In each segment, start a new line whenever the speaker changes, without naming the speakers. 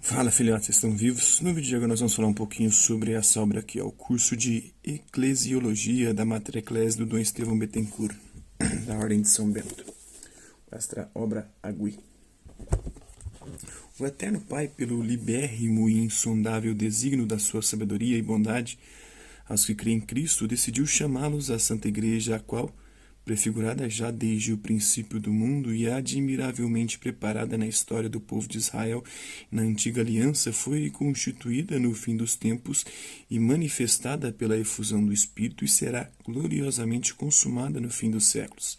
Fala, filhotes, estão vivos? No vídeo de agora nós vamos falar um pouquinho sobre essa obra aqui, ó, o curso de Eclesiologia da Mater Ecclesiae do Dom Estevão Bettencourt, da Ordem de São Bento. Esta obra agui. O Eterno Pai, pelo libérrimo e insondável desígnio da sua sabedoria e bondade, aos que creem em Cristo, decidiu chamá-los à Santa Igreja, a qual, prefigurada já desde o princípio do mundo e admiravelmente preparada na história do povo de Israel na antiga aliança, foi constituída no fim dos tempos e manifestada pela efusão do Espírito e será gloriosamente consumada no fim dos séculos.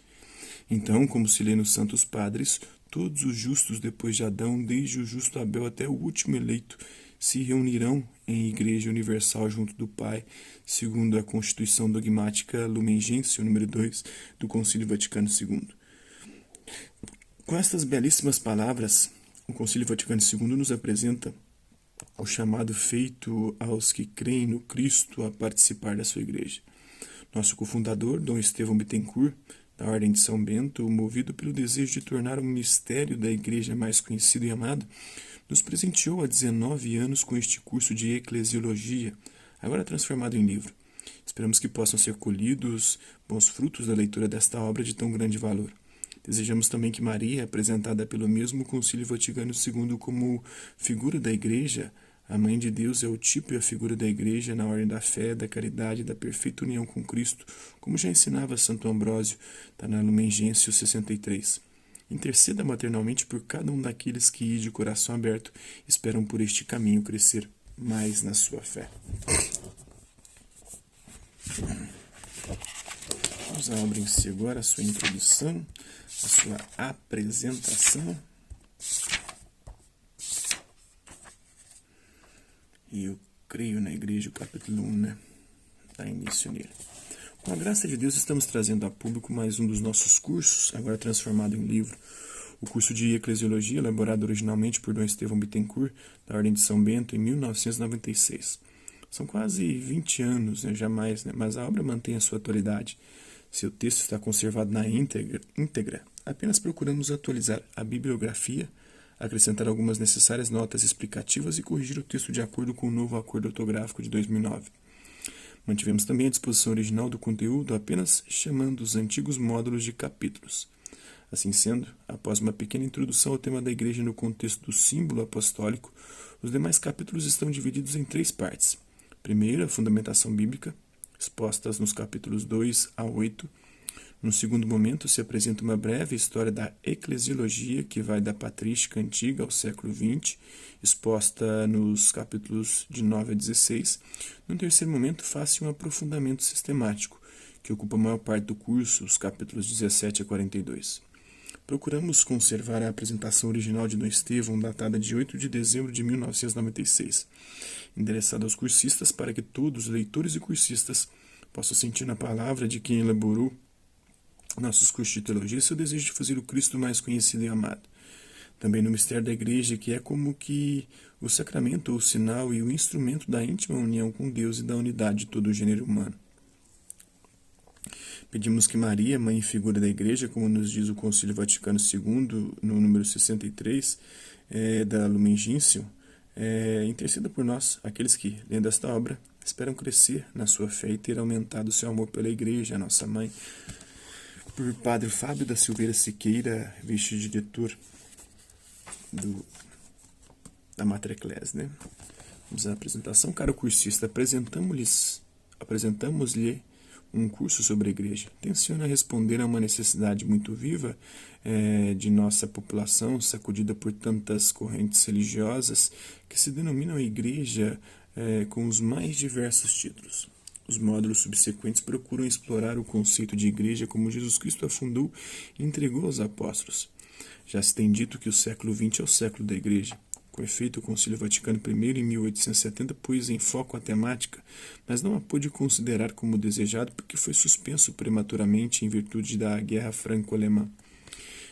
Então, como se lê nos Santos Padres, todos os justos depois de Adão, desde o justo Abel até o último eleito, se reunirão em Igreja Universal junto do Pai, segundo a Constituição Dogmática Lumen Gentium, número 2, do Concílio Vaticano II. Com estas belíssimas palavras, o Concílio Vaticano II nos apresenta o chamado feito aos que creem no Cristo a participar da sua Igreja. Nosso cofundador, Dom Estevão Bettencourt, da Ordem de São Bento, movido pelo desejo de tornar o mistério da Igreja mais conhecido e amado, nos presenteou há 19 anos com este curso de Eclesiologia, agora transformado em livro. Esperamos que possam ser colhidos bons frutos da leitura desta obra de tão grande valor. Desejamos também que Maria, apresentada pelo mesmo Concílio Vaticano II como figura da Igreja, a Mãe de Deus é o tipo e a figura da Igreja na ordem da fé, da caridade e da perfeita união com Cristo, como já ensinava Santo Ambrósio, está na Lumen Gentium 63. Interceda maternalmente por cada um daqueles que, de coração aberto, esperam por este caminho crescer mais na sua fé. Vamos à obra em si agora, a sua introdução, a sua apresentação. E eu creio na Igreja, o capítulo 1, né? Dá início nele. Com a graça de Deus, estamos trazendo a público mais um dos nossos cursos, agora transformado em livro. O curso de Eclesiologia, elaborado originalmente por Dom Estevão Bettencourt, da Ordem de São Bento, em 1996. São quase 20 anos, né, jamais, né, mas a obra mantém a sua atualidade. Seu texto está conservado na íntegra. Apenas procuramos atualizar a bibliografia, acrescentar algumas necessárias notas explicativas e corrigir o texto de acordo com o novo acordo ortográfico de 2009. Mantivemos também a disposição original do conteúdo, apenas chamando os antigos módulos de capítulos. Assim sendo, após uma pequena introdução ao tema da Igreja no contexto do símbolo apostólico, os demais capítulos estão divididos em 3 partes. Primeiro, a fundamentação bíblica, expostas nos capítulos 2 a 8. No segundo momento, se apresenta uma breve história da eclesiologia, que vai da patrística antiga ao século XX, exposta nos capítulos de 9 a 16. No terceiro momento, faz-se um aprofundamento sistemático, que ocupa a maior parte do curso, os capítulos 17 a 42. Procuramos conservar a apresentação original de Dom Estevão, datada de 8 de dezembro de 1996, endereçada aos cursistas para que todos, leitores e cursistas, possam sentir na palavra de quem elaborou nossos cursos de teologia seu desejo de fazer o Cristo mais conhecido e amado. Também no mistério da Igreja, que é como que o sacramento, o sinal e o instrumento da íntima união com Deus e da unidade de todo o gênero humano. Pedimos que Maria, mãe e figura da Igreja, como nos diz o Concílio Vaticano II, no número 63, da Lumen Gentium, interceda por nós, aqueles que, lendo esta obra, esperam crescer na sua fé e ter aumentado o seu amor pela Igreja, a nossa mãe. Por Padre Fábio da Silveira Siqueira, vice-diretor da Mater Ecclesiae, né? Vamos à apresentação. Caro cursista, apresentamos-lhe um curso sobre a Igreja. Tenciona responder a uma necessidade muito viva de nossa população, sacudida por tantas correntes religiosas que se denominam Igreja com os mais diversos títulos. Os módulos subsequentes procuram explorar o conceito de igreja como Jesus Cristo a fundou e entregou aos apóstolos. Já se tem dito que o século XX é o século da igreja. Com efeito, o Concílio Vaticano I, em 1870, pôs em foco a temática, mas não a pôde considerar como desejado porque foi suspenso prematuramente em virtude da Guerra Franco-Alemã.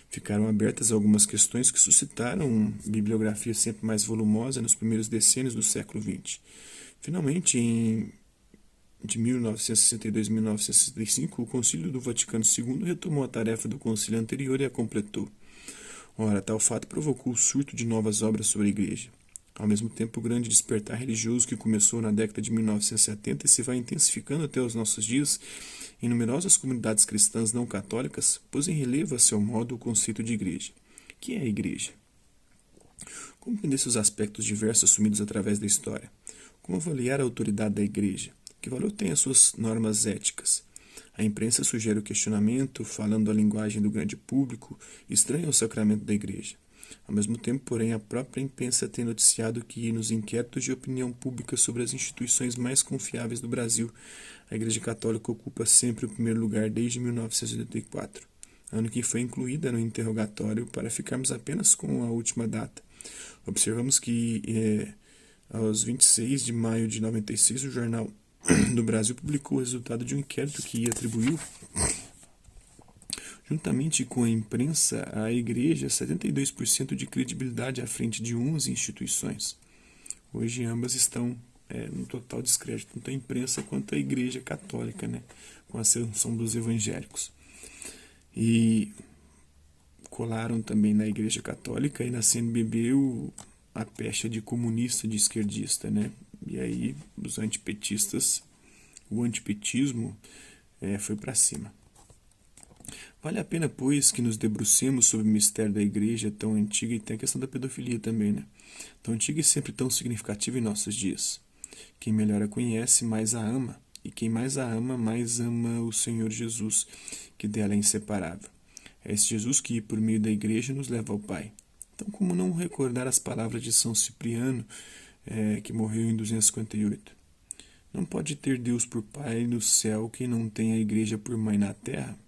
Ficaram abertas algumas questões que suscitaram bibliografia sempre mais volumosa nos primeiros decênios do século XX. Finalmente, de 1962 a 1965, o Concílio do Vaticano II retomou a tarefa do concílio anterior e a completou. Ora, tal fato provocou o surto de novas obras sobre a Igreja. Ao mesmo tempo, o grande despertar religioso que começou na década de 1970 e se vai intensificando até os nossos dias em numerosas comunidades cristãs não católicas pôs em relevo a seu modo o conceito de igreja. O que é a igreja? Compreender seus aspectos diversos assumidos através da história. Como avaliar a autoridade da igreja? Que valor tem as suas normas éticas? A imprensa sugere o questionamento, falando a linguagem do grande público, estranha ao sacramento da igreja. Ao mesmo tempo, porém, a própria imprensa tem noticiado que, nos inquéritos de opinião pública sobre as instituições mais confiáveis do Brasil, a Igreja Católica ocupa sempre o primeiro lugar desde 1984, ano que foi incluída no interrogatório para ficarmos apenas com a última data. Observamos que, aos 26 de maio de 96, o Jornal do Brasil publicou o resultado de um inquérito que atribuiu, juntamente com a imprensa, à Igreja 72% de credibilidade à frente de 11 instituições. Hoje ambas estão no total descrédito, tanto a imprensa quanto a Igreja Católica, né, com a ascensão dos evangélicos. E colaram também na Igreja Católica e na CNBB a pecha de comunista, de esquerdista, né? E aí os antipetistas, o antipetismo foi para cima. Vale a pena, pois, que nos debrucemos sobre o mistério da igreja tão antiga, e tem a questão da pedofilia também, né? Tão antiga e sempre tão significativa em nossos dias. Quem melhor a conhece, mais a ama, e quem mais a ama, mais ama o Senhor Jesus, que dela é inseparável. É esse Jesus que, por meio da igreja, nos leva ao Pai. Então, como não recordar as palavras de São Cipriano, que morreu em 258? Não pode ter Deus por Pai no céu quem não tem a igreja por mãe na terra.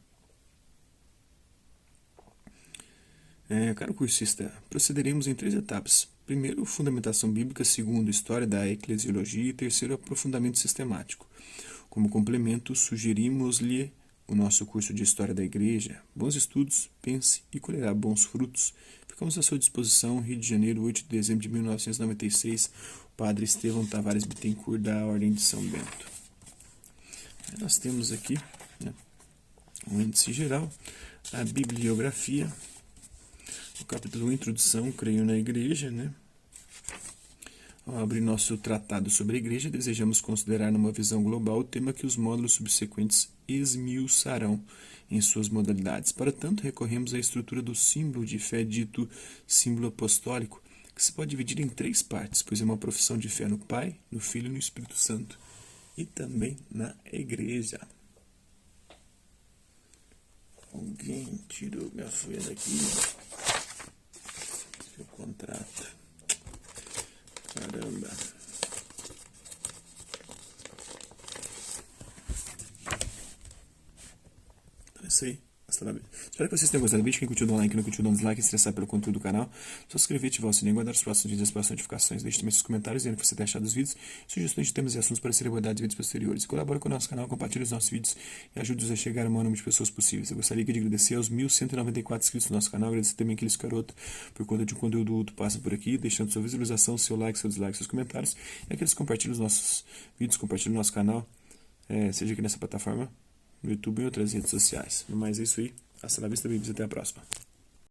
Caro cursista, procederemos em 3 etapas. Primeiro, fundamentação bíblica. Segundo, história da eclesiologia. E terceiro, aprofundamento sistemático. Como complemento, sugerimos-lhe o nosso curso de História da Igreja. Bons estudos, pense e colherá bons frutos. Ficamos à sua disposição. Rio de Janeiro, 8 de dezembro de 1996. Padre Estevão Tavares Bittencourt, da Ordem de São Bento. Aí nós temos aqui, né, um índice geral, a bibliografia, o capítulo Introdução, creio na Igreja, né? Ao abrir nosso tratado sobre a Igreja, desejamos considerar numa visão global o tema que os módulos subsequentes esmiuçarão em suas modalidades. Para tanto, recorremos à estrutura do símbolo de fé dito símbolo apostólico, que se pode dividir em 3 partes, pois é uma profissão de fé no Pai, no Filho e no Espírito Santo, e também na Igreja. Alguém tirou minha folha daqui? Seu contrato. Caramba. Então é isso aí. Espero que vocês tenham gostado do vídeo. Quem curtiu, dá um like. Quem não curtiu, dá um dislike. Se interessar pelo conteúdo do canal, só se inscrever, ativar o sininho, guardar os próximos vídeos e as próximas notificações. Deixe também seus comentários dizendo o que você tem achado dos vídeos, sugestões de temas e assuntos para serem abordados em vídeos posteriores. E colabore com o nosso canal, compartilhe os nossos vídeos e ajude-nos a chegar ao maior número de pessoas possíveis. Eu gostaria de agradecer aos 1.194 inscritos no nosso canal, agradecer também aqueles carotos por conta de um conteúdo outro passa por aqui, deixando sua visualização, seu like, seu dislike, seus comentários, e aqueles que compartilham os nossos vídeos, compartilham o nosso canal, seja aqui nessa plataforma, no YouTube e em outras redes sociais. No mais é isso aí. Hasta la vista, babies. Até a próxima.